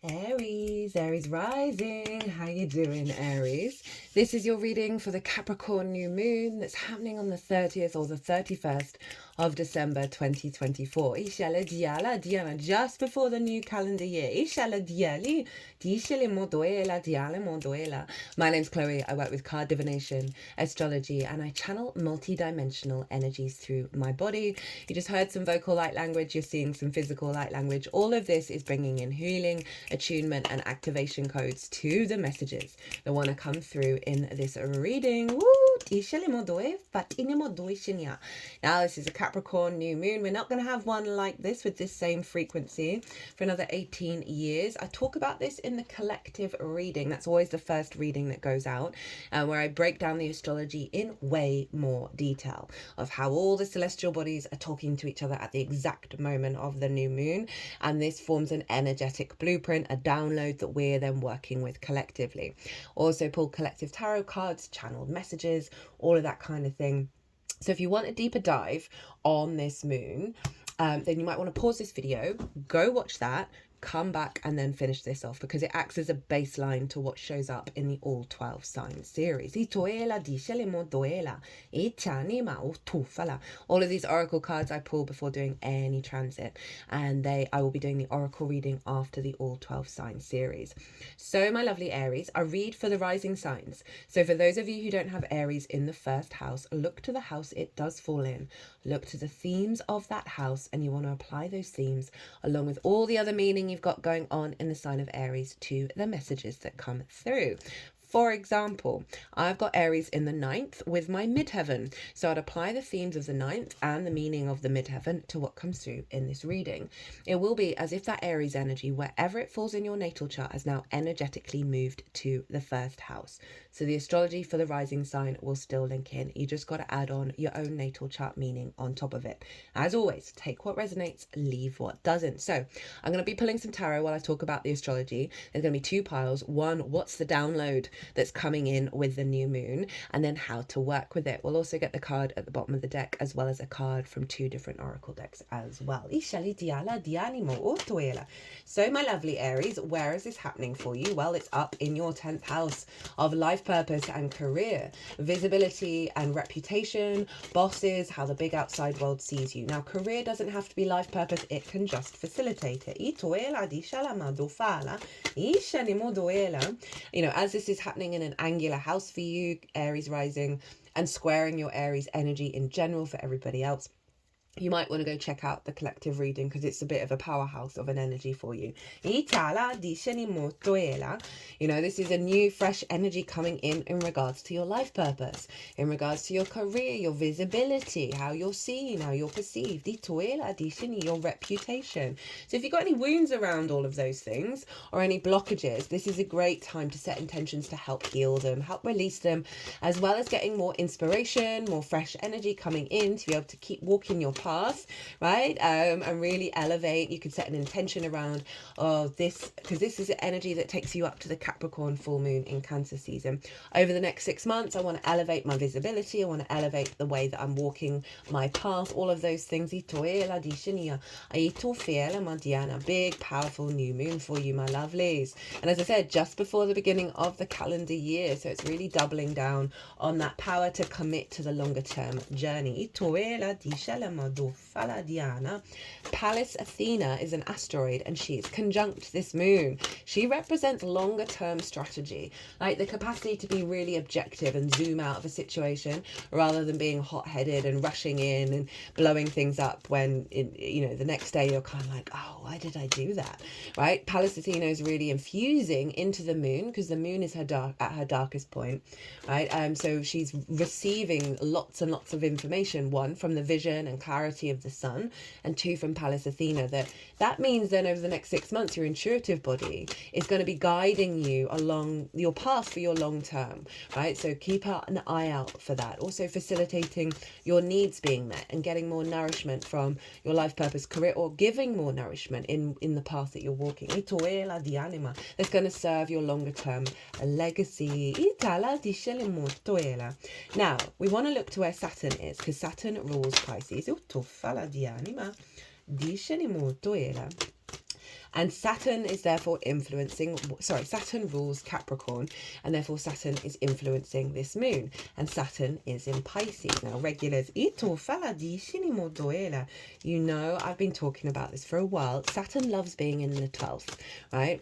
Aries, Aries rising. How you doing, Aries? This is your reading for the Capricorn new moon that's happening on the 30th or the 31st of December 2024. Ishala diala diana, just before the new calendar year. Ishala diali, dishele moduela diale moduela. My name's Chloe. I work with card divination, astrology, and I channel multi-dimensional energies through my body. You just heard some vocal light language. You're seeing some physical light language. All of this is bringing in healing, attunement, and activation codes to the messages that want to come through in this reading. Now, this is a Capricorn new moon. We're not going to have one like this with this same frequency for another 18 years. I talk about this in the collective reading. That's always the first reading that goes out, where I break down the astrology in way more detail of how all the celestial bodies are talking to each other at the exact moment of the new moon. And this forms an energetic blueprint, a download that we're then working with collectively. Also pull collective tarot cards, channeled messages, all of that kind of thing. So if you want a deeper dive on this moon, then you might want to pause this video, go watch that, come back and then finish this off, because it acts as a baseline to what shows up in the all 12 signs series. All of these oracle cards I pull before doing any transit, and I will be doing the oracle reading after the all 12 signs series. So my lovely Aries, I read for the rising signs. So for those of you who don't have Aries in the first house, look to the house it does fall in. Look to the themes of that house, and you want to apply those themes along with all the other meaning you've got going on in the sign of Aries to the messages that come through. For example, I've got Aries in the 9th with my midheaven. So I'd apply the themes of the 9th and the meaning of the midheaven to what comes through in this reading. It will be as if that Aries energy, wherever it falls in your natal chart, has now energetically moved to the first house. So the astrology for the rising sign will still link in. You just got to add on your own natal chart meaning on top of it. As always, take what resonates, leave what doesn't. So I'm going to be pulling some tarot while I talk about the astrology. There's going to be two piles. One, what's the download that's coming in with the new moon, and then how to work with it. We'll also get the card at the bottom of the deck, as well as a card from two different oracle decks as well. So my lovely Aries, where is this happening for you? Well, it's up in your 10th house of life purpose and career, visibility and reputation, bosses, how the big outside world sees you. Now, career doesn't have to be life purpose, it can just facilitate it. You know, as this is happening in an angular house for you, Aries rising, and squaring your Aries energy in general for everybody else, you might want to go check out the collective reading, because it's a bit of a powerhouse of an energy for you. You know, this is a new, fresh energy coming in regards to your life purpose, in regards to your career, your visibility, how you're seen, how you're perceived, your reputation. So if you've got any wounds around all of those things or any blockages, this is a great time to set intentions to help heal them, help release them, as well as getting more inspiration, more fresh energy coming in to be able to keep walking your path, right? And really elevate. You could set an intention around this, because this is an energy that takes you up to the Capricorn full moon in Cancer season. Over the next 6 months, I want to elevate my visibility. I want to elevate the way that I'm walking my path, all of those things. Big, powerful new moon for you, my lovelies. And as I said, just before the beginning of the calendar year, so it's really doubling down on that power to commit to the longer term journey. Pallas Athena is an asteroid, and she is conjunct this moon. She represents longer term strategy, like the capacity to be really objective and zoom out of a situation rather than being hot-headed and rushing in and blowing things up when, you know, the next day you're kind of like, oh, why did I do that, right? Pallas Athena is really infusing into the moon, because the moon is at her darkest point, right? So she's receiving lots and lots of information, one from the vision and clarity of the sun, and two from Pallas Athena. That means then over the next 6 months, your intuitive body is going to be guiding you along your path for your long term, right? So keep an eye out for that. Also facilitating your needs being met and getting more nourishment from your life purpose, career, or giving more nourishment in the path that you're walking. That's going to serve your longer term legacy. Now, we want to look to where Saturn is, because Saturn rules Pisces. And Saturn is therefore Saturn rules Capricorn, and therefore Saturn is influencing this moon. And Saturn is in Pisces. Now, regulars, you know, I've been talking about this for a while. Saturn loves being in the 12th, right?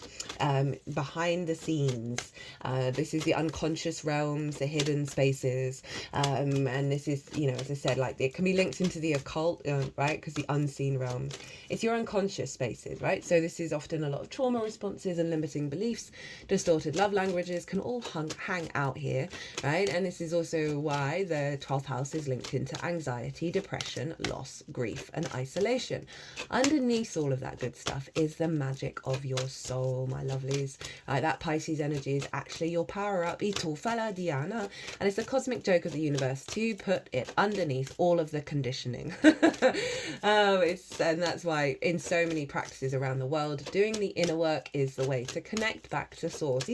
Behind the scenes. This is the unconscious realms, the hidden spaces. And this is, you know, as I said, like it can be linked into the occult, right? Because the unseen realms. It's your unconscious spaces, right? So this is often a lot of trauma responses and limiting beliefs. Distorted love languages can all hang out here, right? And this is also why the 12th house is linked into anxiety, depression, loss, grief, and isolation. Underneath all of that good stuff is the magic of your soul, my lovelies. That Pisces energy is actually your power up, Diana, and it's the cosmic joke of the universe to put it underneath all of the conditioning. And that's why in so many practices around the world, doing the inner work is the way to connect back to source.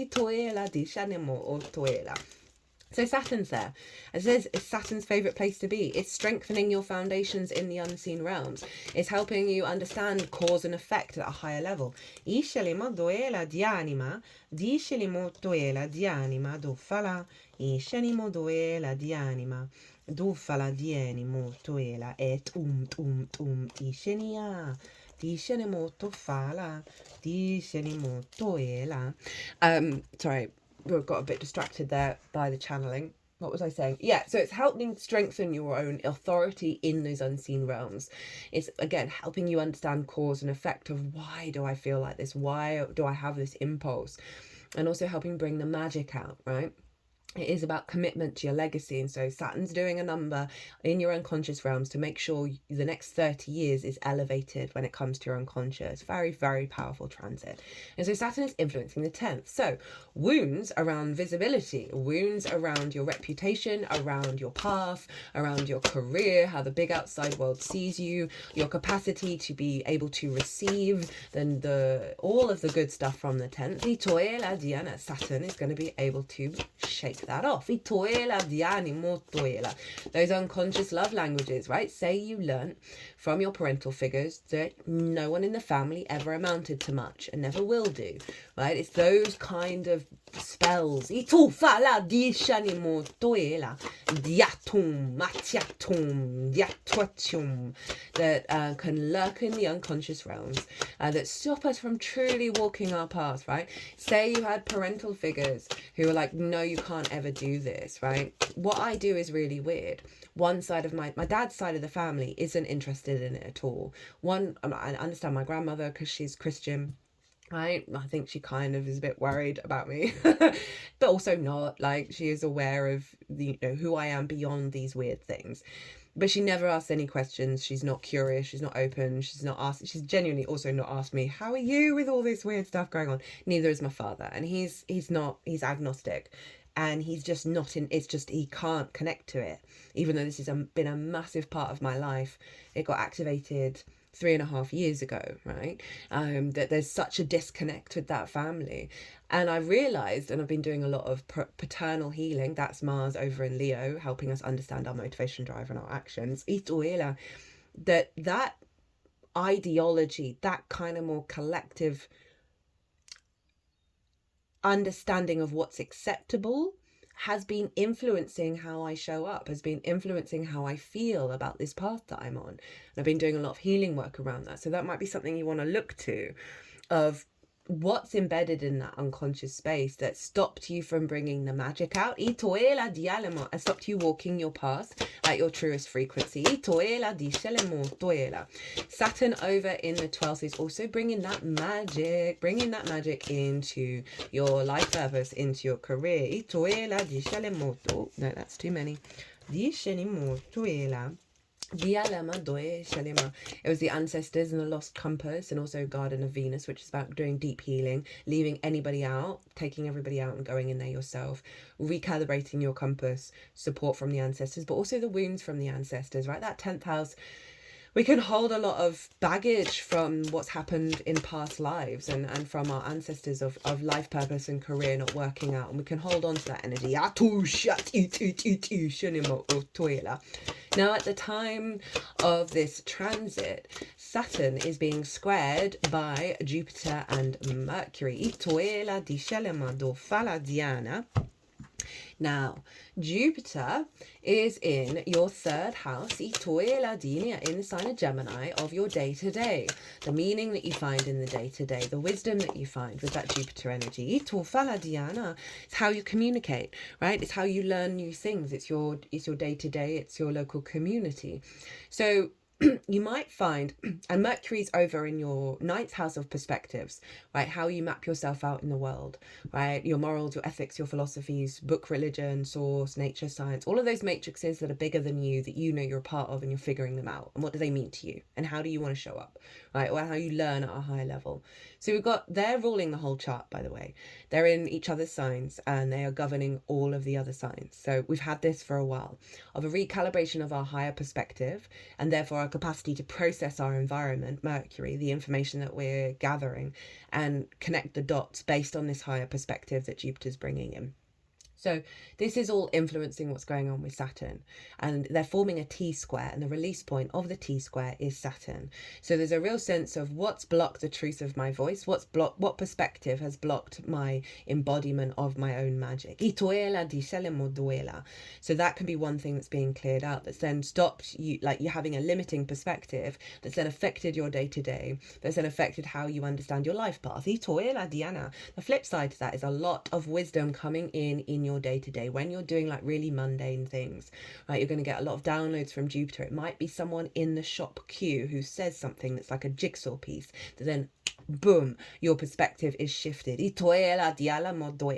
So Saturn's there. As it says, it's Saturn's favourite place to be. It's strengthening your foundations in the unseen realms. It's helping you understand cause and effect at a higher level. Dufala dieni molto ela et ishenia. Dicene molto fala. Dicene molto ela. Sorry, we got a bit distracted there by the channeling. What was I saying? Yeah, so it's helping strengthen your own authority in those unseen realms. It's, again, helping you understand cause and effect of why do I feel like this? Why do I have this impulse? And also helping bring the magic out, right? It is about commitment to your legacy. And so Saturn's doing a number in your unconscious realms to make sure the next 30 years is elevated when it comes to your unconscious. Very, very powerful transit. And so Saturn is influencing the 10th. So wounds around visibility, wounds around your reputation, around your path, around your career, how the big outside world sees you, your capacity to be able to receive all of the good stuff from the 10th. Saturn is going to be able to shake that off. Those unconscious love languages, right? Say you learnt from your parental figures that no one in the family ever amounted to much and never will do, right? It's those kind of spells that can lurk in the unconscious realms that stop us from truly walking our path, right? Say you had parental figures who were like, no, you can't ever do this, right? What I do is really weird. One side of my dad's side of the family isn't interested in it at all. I understand my grandmother because she's Christian. Right, I think she kind of is a bit worried about me, but also not. Like, she is aware of who I am beyond these weird things, but she never asks any questions. She's not curious. She's not open. She's not asked. She's genuinely also not asked me, "How are you with all this weird stuff going on?" Neither is my father, and he's agnostic. And he's just not in. It's just he can't connect to it, even though this has been a massive part of my life. It got activated 3.5 years ago, right? That there's such a disconnect with that family. And I realized, and I've been doing a lot of paternal healing, that's Mars over in Leo, helping us understand our motivation, drive, and our actions. That ideology, that kind of more collective understanding of what's acceptable has been influencing how I show up, has been influencing how I feel about this path that I'm on. And I've been doing a lot of healing work around that. So that might be something you want to look to, of what's embedded in that unconscious space that stopped you from bringing the magic out. And stopped you walking your path at your truest frequency. Saturn over in the 12th is also bringing that magic into your life purpose, into your career. No, that's too many. It was the ancestors and the lost compass, and also Garden of Venus, which is about doing deep healing, leaving anybody out, taking everybody out and going in there yourself, recalibrating your compass, support from the ancestors, but also the wounds from the ancestors, right? That 10th house we can hold a lot of baggage from what's happened in past lives and from our ancestors of life purpose and career not working out, and we can hold on to that energy. Now, at the time of this transit, Saturn is being squared by Jupiter and Mercury. Now, Jupiter is in your third house, in the sign of Gemini, of your day-to-day. The meaning that you find in the day-to-day, the wisdom that you find with that Jupiter energy. It's how you communicate, right? It's how you learn new things. It's your day-to-day, it's your local community. So you might find, and Mercury's over in your ninth house of perspectives, right? How you map yourself out in the world, right? Your morals, your ethics, your philosophies, book, religion, source, nature, science, all of those matrices that are bigger than you, that you know you're a part of, and you're figuring them out. And what do they mean to you? And how do you want to show up, right? Or how you learn at a high level. So they're ruling the whole chart, by the way. They're in each other's signs, and they are governing all of the other signs. So we've had this for a while, of a recalibration of our higher perspective, and therefore our capacity to process our environment, Mercury, the information that we're gathering, and connect the dots based on this higher perspective that Jupiter's bringing in. So this is all influencing what's going on with Saturn, and they're forming a T-square, and the release point of the T-square is Saturn. So there's a real sense of what's blocked the truth of my voice, what perspective has blocked my embodiment of my own magic. So that can be one thing that's being cleared out, that's then stopped you, like you're having a limiting perspective that's then affected your day-to-day, that's then affected how you understand your life path. The flip side to that is a lot of wisdom coming in your day-to-day when you're doing like really mundane things, right? You're going to get a lot of downloads from Jupiter. It might be someone in the shop queue who says something that's like a jigsaw piece that then boom, your perspective is shifted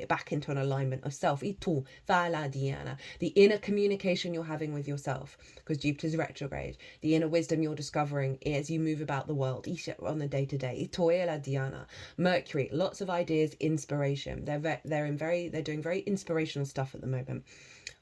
back into an alignment of self. The inner communication you're having with yourself, because Jupiter's retrograde, the inner wisdom you're discovering as you move about the world on the day-to-day. Mercury, lots of ideas, inspiration. They're doing very inspirational stuff at the moment,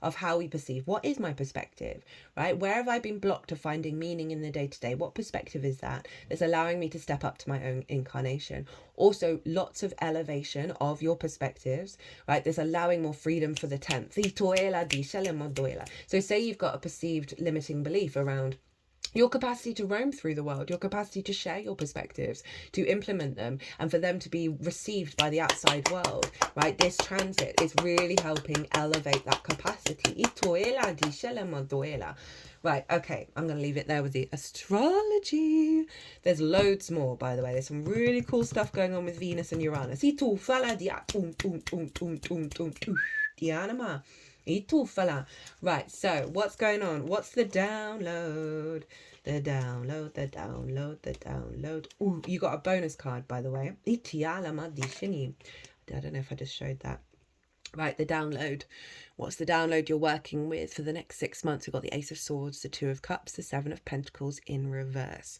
of how we perceive. What is my perspective, right? Where have I been blocked to finding meaning in the day-to-day? What perspective is that that's allowing me to step up to my own incarnation? Also, lots of elevation of your perspectives, right? There's allowing more freedom for the 10th. So say you've got a perceived limiting belief around your capacity to roam through the world, your capacity to share your perspectives, to implement them, and for them to be received by the outside world, right? This transit is really helping elevate that capacity. Right, okay, I'm going to leave it there with the astrology. There's loads more, by the way. There's some really cool stuff going on with Venus and Uranus. Right, so what's going on? What's the download? The download. Ooh, you got a bonus card, by the way. I don't know if I just showed that. Right, the download. What's the download you're working with for the next 6 months? We've got the Ace of Swords, the Two of Cups, the Seven of Pentacles in reverse.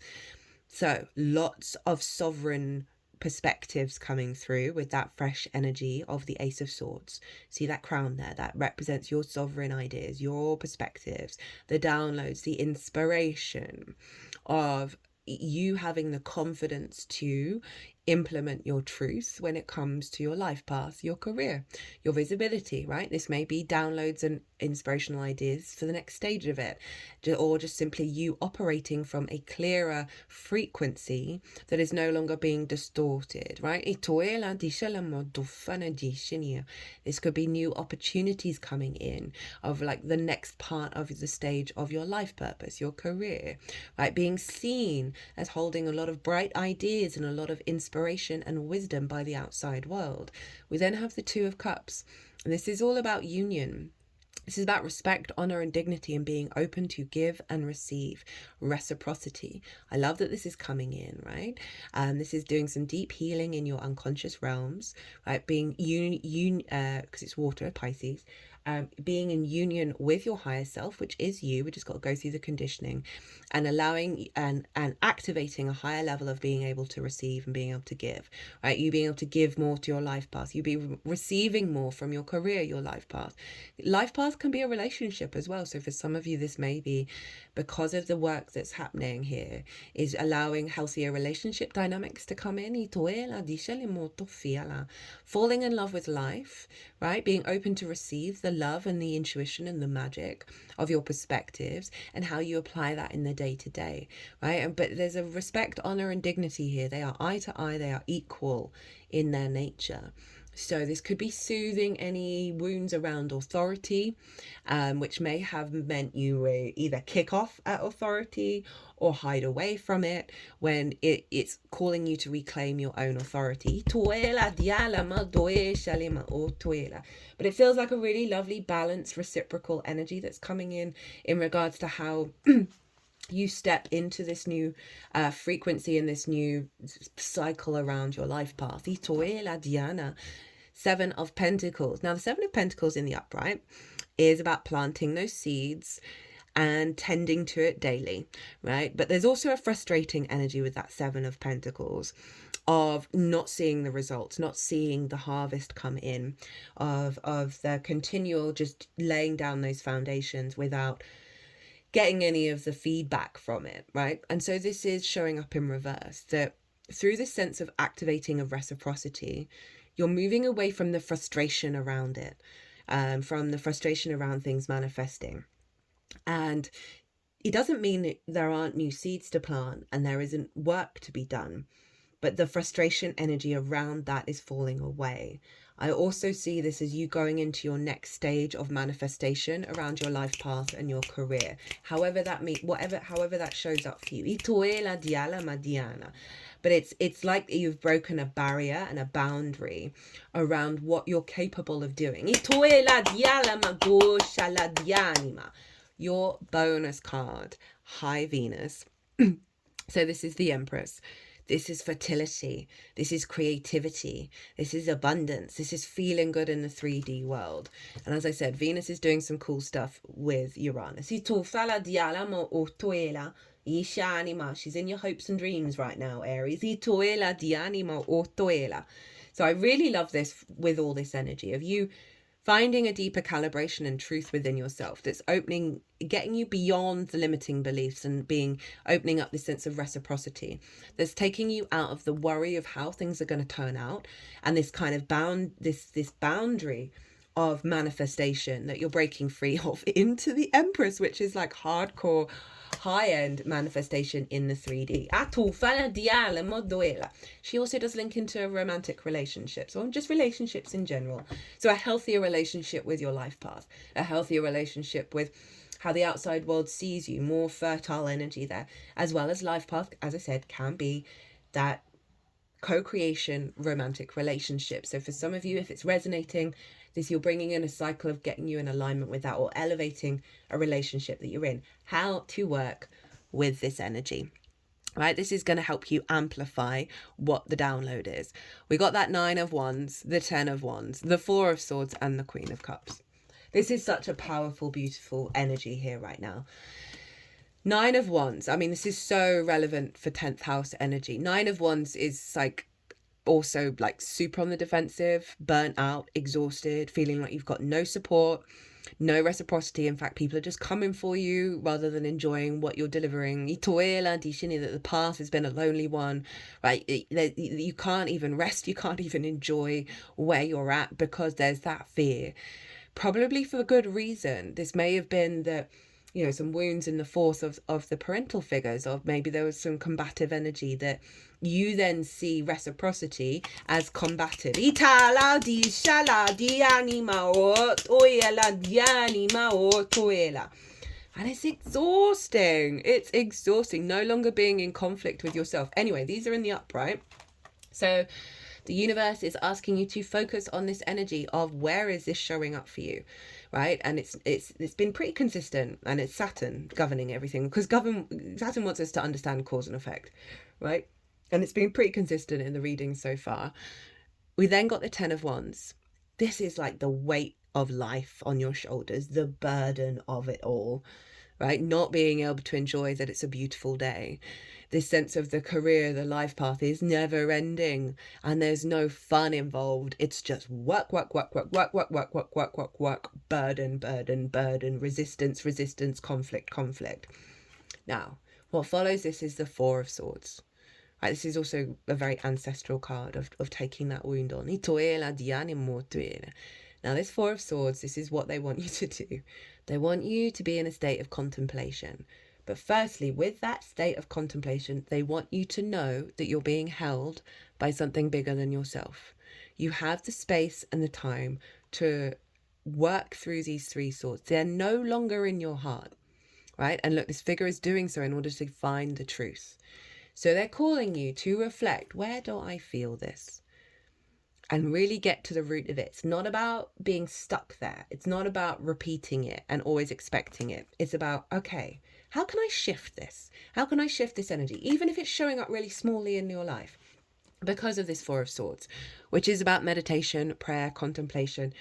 So lots of sovereign perspectives coming through with that fresh energy of the Ace of Swords. See that crown there? That represents your sovereign ideas, your perspectives, the downloads, the inspiration of you having the confidence to implement your truth when it comes to your life path, your career, your visibility, right? This may be downloads and inspirational ideas for the next stage of it, or just simply you operating from a clearer frequency that is no longer being distorted, right? This could be new opportunities coming in of like the next part of the stage of your life purpose, your career, right? Being seen as holding a lot of bright ideas and a lot of inspiration and wisdom by the outside world. We then have the Two of Cups, and this is all about union. This is about respect, honor, and dignity, and being open to give and receive, reciprocity. I love that this is coming in, right? This is doing some deep healing in your unconscious realms, right? Being because it's water, Pisces, being in union with your higher self, which is you. We just got to go through the conditioning, and allowing and activating a higher level of being able to receive and being able to give, right? You being able to give more to your life path, you be receiving more from your career, your life path. Life path can be a relationship as well. So for some of you, this may be because of the work that's happening here, is allowing healthier relationship dynamics to come in. Falling in love with life, right? Being open to receive the love and the intuition and the magic of your perspectives and how you apply that in the day-to-day, right? But there's a respect, honor, and dignity here. They are eye to eye, they are equal in their nature. So this could be soothing any wounds around authority, which may have meant you either kick off at authority or hide away from it when it's calling you to reclaim your own authority. But it feels like a really lovely, balanced, reciprocal energy that's coming in regards to how you step into this new frequency and this new cycle around your life path. Seven of Pentacles. Now, the Seven of Pentacles in the upright is about planting those seeds and tending to it daily, right? But there's also a frustrating energy with that Seven of Pentacles of not seeing the results, not seeing the harvest come in, of the continual just laying down those foundations without getting any of the feedback from it, right? And so this is showing up in reverse, that through this sense of activating of reciprocity, you're moving away from the frustration around it, from the frustration around things manifesting. And it doesn't mean that there aren't new seeds to plant and there isn't work to be done, but the frustration energy around that is falling away. I also see this as you going into your next stage of manifestation around your life path and your career. However that shows up for you. But it's like you've broken a barrier and a boundary around what you're capable of doing. Your bonus card, High Venus. So this is the Empress. This is fertility. This is creativity. This is abundance. This is feeling good in the 3D world. And as I said, Venus is doing some cool stuff with Uranus. She's in your hopes and dreams right now, Aries. So I really love this with all this energy of you finding a deeper calibration and truth within yourself that's getting you beyond the limiting beliefs and opening up this sense of reciprocity that's taking you out of the worry of how things are going to turn out, and this kind of this boundary of manifestation that you're breaking free of into the Empress, which is like hardcore high-end manifestation in the 3D. She also does link into romantic relationships or just relationships in general. So a healthier relationship with your life path, a healthier relationship with how the outside world sees you, more fertile energy there, as well as life path, as I said, can be that co-creation romantic relationship. So for some of you, if it's resonating, you're bringing in a cycle of getting you in alignment with that or elevating a relationship that you're in. How to work with this energy, right? This is going to help you amplify what the download is. We got that 9 of Wands, the 10 of Wands, the 4 of Swords, and the Queen of Cups. This is such a powerful, beautiful energy here right now. 9 of Wands. I mean, this is so relevant for 10th house energy. 9 of Wands is like also like super on the defensive, burnt out, exhausted, feeling like you've got no support, no reciprocity. In fact, people are just coming for you rather than enjoying what you're delivering. That the past has been a lonely one, right? You can't even rest, you can't even enjoy where you're at because there's that fear, probably for good reason. This may have been that, you know, some wounds in the force of the parental figures, or maybe there was some combative energy that you then see reciprocity as combative. And it's exhausting. It's exhausting. No longer being in conflict with yourself. Anyway, these are in the upright. So the universe is asking you to focus on this energy of where is this showing up for you, right? And it's been pretty consistent, and it's Saturn governing everything, because Saturn wants us to understand cause and effect, right? And it's been pretty consistent in the readings so far. We then got the 10 of Wands. This is like the weight of life on your shoulders, the burden of it all, right? Not being able to enjoy that it's a beautiful day. This sense of the career, the life path is never ending and there's no fun involved. It's just work, burden, resistance, conflict. Now, what follows this is the Four of Swords. Right, this is also a very ancestral card of taking that wound on. Now, this Four of Swords, this is what they want you to do. They want you to be in a state of contemplation. But firstly, with that state of contemplation, they want you to know that you're being held by something bigger than yourself. You have the space and the time to work through these three swords. They're no longer in your heart, right? And look, this figure is doing so in order to find the truth. So they're calling you to reflect, where do I feel this? And really get to the root of it. It's not about being stuck there. It's not about repeating it and always expecting it. It's about, okay, how can I shift this? How can I shift this energy? Even if it's showing up really smallly in your life. Because of this Four of Swords, which is about meditation, prayer, contemplation.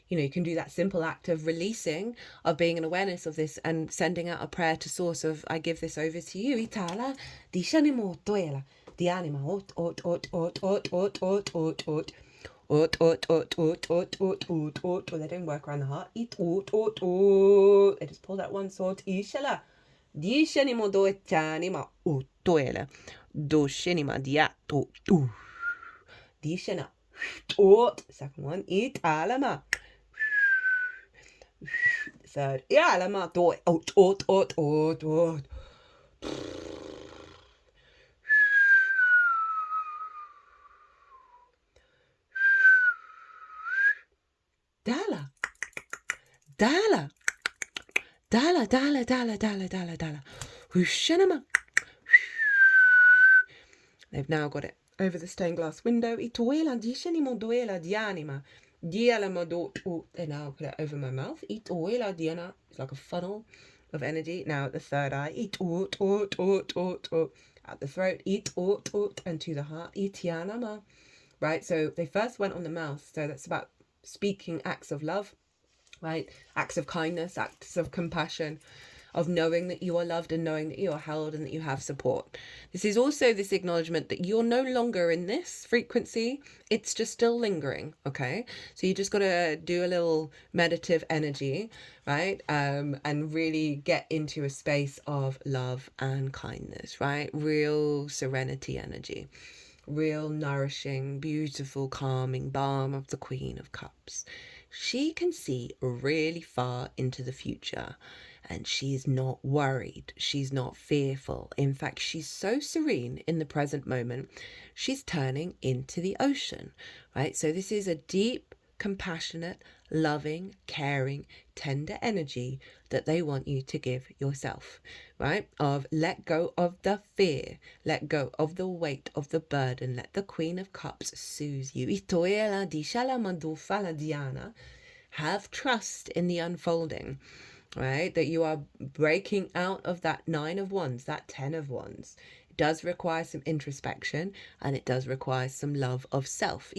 You know, you can do that simple act of releasing, of being in awareness of this and sending out a prayer to source of, I give this over to you. Itala, di shanimo toela, di anima, ot. They don't work around the heart. They just pull that one sword. Ishala. Di shanimo do chanima otoela. Do shanima diato. Di shana. Second one. Italama. Third. Ialama do. Ot. Dala. Whooshanama. They've now got it over the stained glass window. Itoela dishanimo doela dianima. They now put it over my mouth. Itoela diana. It's like a funnel of energy. Now at the third eye. At the throat. And to the heart. Itianama. Right, so they first went on the mouth. So that's about speaking acts of love, right? Acts of kindness, acts of compassion, of knowing that you are loved and knowing that you are held and that you have support. This is also this acknowledgement that you're no longer in this frequency. It's just still lingering, okay? So you just got to do a little meditative energy, right? And really get into a space of love and kindness, right? Real serenity energy. Real nourishing, beautiful, calming balm of the Queen of Cups. She can see really far into the future and she's not worried. She's not fearful. In fact, she's so serene in the present moment. She's turning into the ocean, right? So this is a deep, compassionate, loving, caring, tender energy that they want you to give yourself, right? Of let go of the fear, let go of the weight of the burden, let the Queen of Cups soothe you. Have trust in the unfolding, right? That you are breaking out of that 9 of Wands, that 10 of Wands. It does require some introspection and it does require some love of self.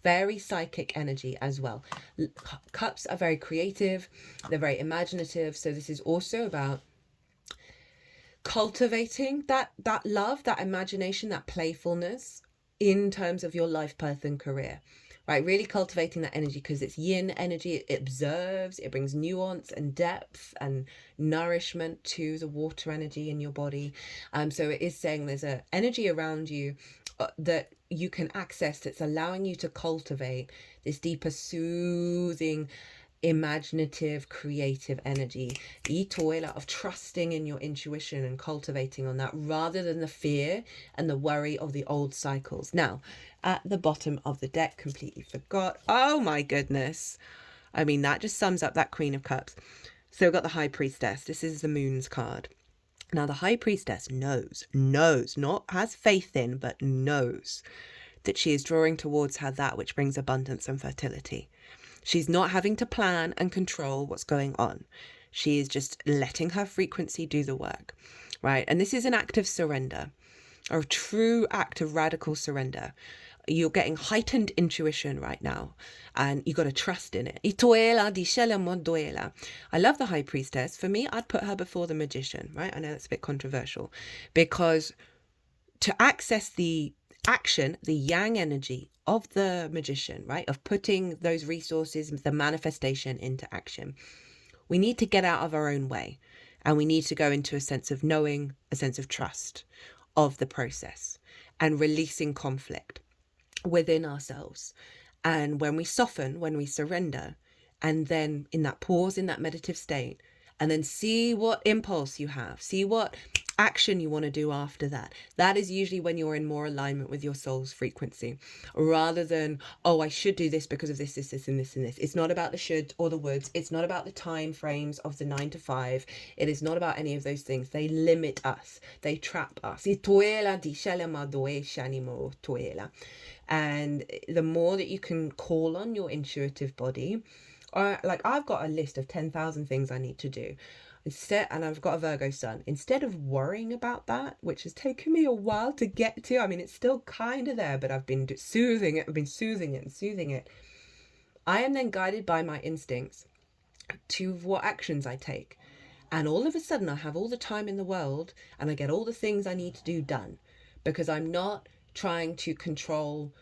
Very psychic energy as well. Cups are very creative, they're very imaginative. So this is also about cultivating that love, that imagination, that playfulness in terms of your life path and career. Right, really cultivating that energy because it's yin energy. It observes, it brings nuance and depth and nourishment to the water energy in your body. So it is saying there's an energy around you that you can access that's allowing you to cultivate this deeper, soothing, imaginative, creative energy, of trusting in your intuition and cultivating on that rather than the fear and the worry of the old cycles. Now, at the bottom of the deck, completely forgot. Oh my goodness. I mean, that just sums up that Queen of Cups. So we've got the High Priestess. This is the Moon's card. Now, the High Priestess knows, not has faith in, but knows that she is drawing towards her that which brings abundance and fertility. She's not having to plan and control what's going on. She is just letting her frequency do the work, right? And this is an act of surrender, or a true act of radical surrender, You're getting heightened intuition right now, and you got to trust in it. Itoela di shela moduela. I love the High Priestess. For me, I'd put her before the Magician, right? I know that's a bit controversial, because to access the action, the yang energy of the Magician, right, of putting those resources, the manifestation, into action, we need to get out of our own way, and we need to go into a sense of knowing, a sense of trust of the process, and releasing conflict within ourselves. And when we soften, when we surrender, and then in that pause, in that meditative state, and then see what impulse you have, see what action you want to do after that. That is usually when you're in more alignment with your soul's frequency, rather than, oh, I should do this because of this, this, this, and this, and this. It's not about the should or the woulds. It's not about the time frames of the 9 to 5. It is not about any of those things. They limit us. They trap us. And the more that you can call on your intuitive body, like I've got a list of 10,000 things I need to do. And I've got a Virgo sun. Instead of worrying about that, which has taken me a while to get to, I mean, it's still kind of there, but I've been soothing it. I've been soothing it and soothing it. I am then guided by my instincts to what actions I take. And all of a sudden I have all the time in the world, and I get all the things I need to do done, because I'm not trying to control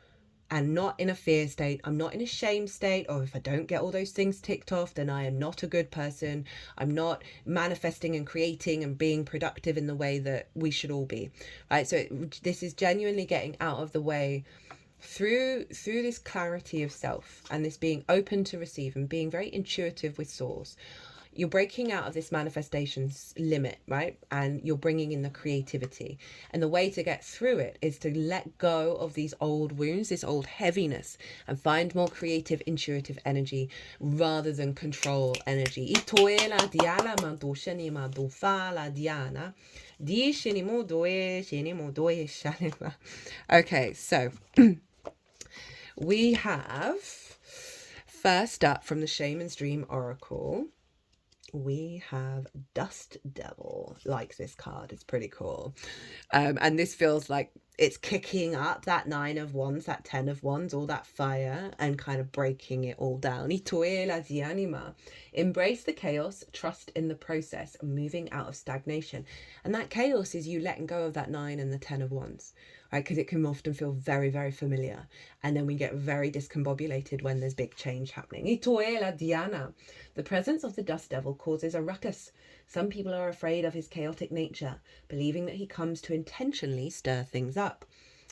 and not in a fear state. I'm not in a shame state, or if I don't get all those things ticked off, then I am not a good person. I'm not manifesting and creating and being productive in the way that we should all be, right? So this is genuinely getting out of the way through this clarity of self, and this being open to receive and being very intuitive with source. You're breaking out of this manifestations limit, right? And you're bringing in the creativity. And the way to get through it is to let go of these old wounds, this old heaviness, and find more creative, intuitive energy rather than control energy. Okay, so we have, first up from the Shaman's Dream Oracle, we have Dust Devil. Like this card, it's pretty cool. And this feels like it's kicking up that 9 of Wands, that 10 of Wands, all that fire, and kind of breaking it all down. Embrace the chaos, trust in the process, moving out of stagnation. And that chaos is you letting go of that 9 and the 10 of Wands, right? Because it can often feel very, very familiar. And then we get very discombobulated when there's big change happening. The presence of the Dust Devil causes a ruckus. Some people are afraid of his chaotic nature, believing that he comes to intentionally stir things up.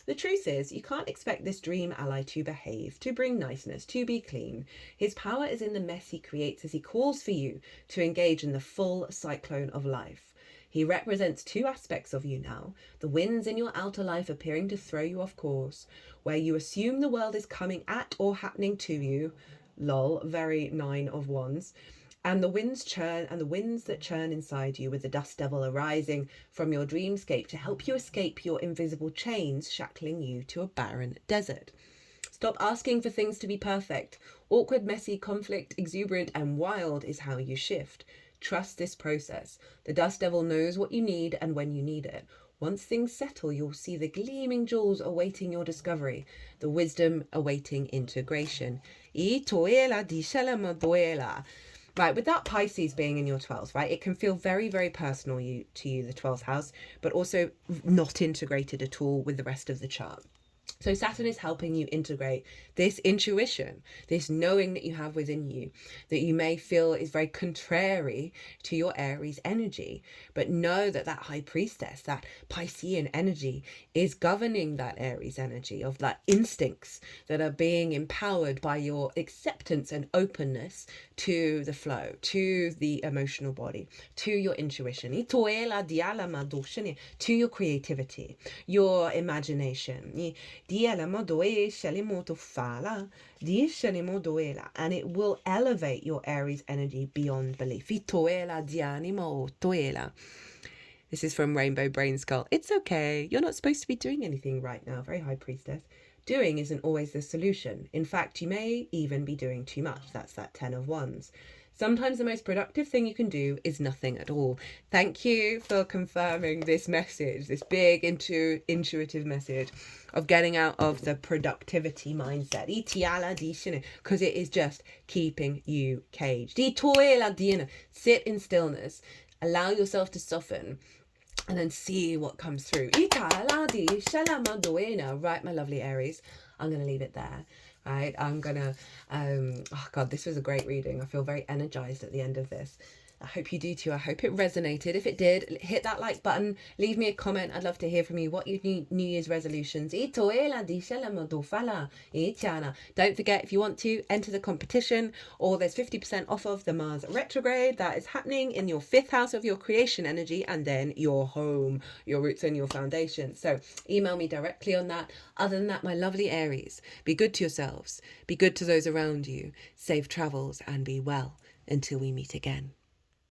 The truth is, you can't expect this dream ally to behave, to bring niceness, to be clean. His power is in the mess he creates as he calls for you to engage in the full cyclone of life. He represents 2 aspects of you now, the winds in your outer life appearing to throw you off course, where you assume the world is coming at or happening to you, lol, very 9 of Wands, and the winds that churn inside you, with the Dust Devil arising from your dreamscape to help you escape your invisible chains shackling you to a barren desert. Stop asking for things to be perfect. Awkward, messy, conflict, exuberant, and wild is how you shift. Trust this process. The Dust Devil knows what you need and when you need it. Once things settle, you'll see the gleaming jewels awaiting your discovery, the wisdom awaiting integration. Right, with that Pisces being in your 12th, right, it can feel very, very personal to you, the 12th house, but also not integrated at all with the rest of the chart. So Saturn is helping you integrate this intuition, this knowing that you have within you, that you may feel is very contrary to your Aries energy, but know that that High Priestess, that Piscean energy, is governing that Aries energy of that instincts that are being empowered by your acceptance and openness to the flow, to the emotional body, to your intuition, to your creativity, your imagination. And it will elevate your Aries energy beyond belief. This is from Rainbow Brainskull. It's okay. You're not supposed to be doing anything right now. Very High Priestess. Doing isn't always the solution. In fact, you may even be doing too much. That's that 10 of Wands. Sometimes the most productive thing you can do is nothing at all. Thank you for confirming this message, this big intuitive message of getting out of the productivity mindset. Because it is just keeping you caged. Sit in stillness. Allow yourself to soften. And then see what comes through. Right, my lovely Aries. I'm going to leave it there. Right, I'm going to... oh, God, this was a great reading. I feel very energized at the end of this. I hope you do too. I hope it resonated. If it did, hit that like button. Leave me a comment. I'd love to hear from you. What your New Year's resolutions. Don't forget, if you want to, enter the competition, or there's 50% off of the Mars retrograde that is happening in your 5th house of your creation energy, and then your home, your roots and your foundation. So email me directly on that. Other than that, my lovely Aries, be good to yourselves. Be good to those around you. Safe travels and be well until we meet again.